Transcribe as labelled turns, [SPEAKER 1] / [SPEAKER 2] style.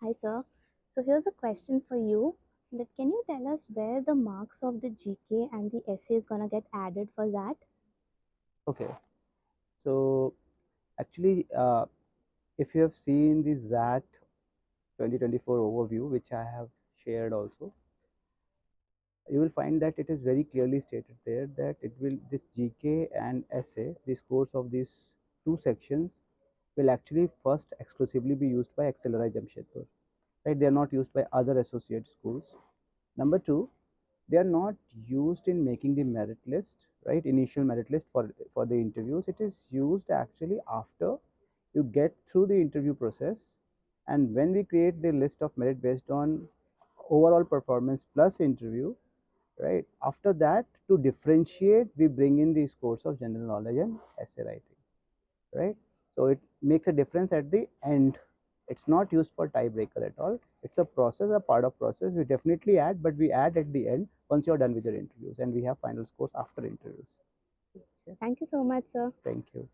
[SPEAKER 1] Hi, sir. So here's a question for you. That can you tell us where the marks of the GK and the essay is gonna get added for that?
[SPEAKER 2] Okay, so actually, if you have seen the XAT 2024 overview, which I have shared also, you will find that it is very clearly stated there that this GK and essay, the scores of these two sections will actually first exclusively be used by XLRI Jamshedpur, right? They are not used by other associate schools. Number two, they are not used in making the merit list, right? Initial merit list for the interviews. It is used actually after you get through the interview process, and when we create the list of merit based on overall performance plus interview, right? After that, to differentiate, we bring in the scores of general knowledge and essay writing, right? So it makes a difference at the end. It's not used for tiebreaker at all. It's a process, a part of process. We definitely add, but we add at the end once you're done with your interviews, and we have final scores after interviews. Okay.
[SPEAKER 1] Thank you so much, sir.
[SPEAKER 2] Thank you.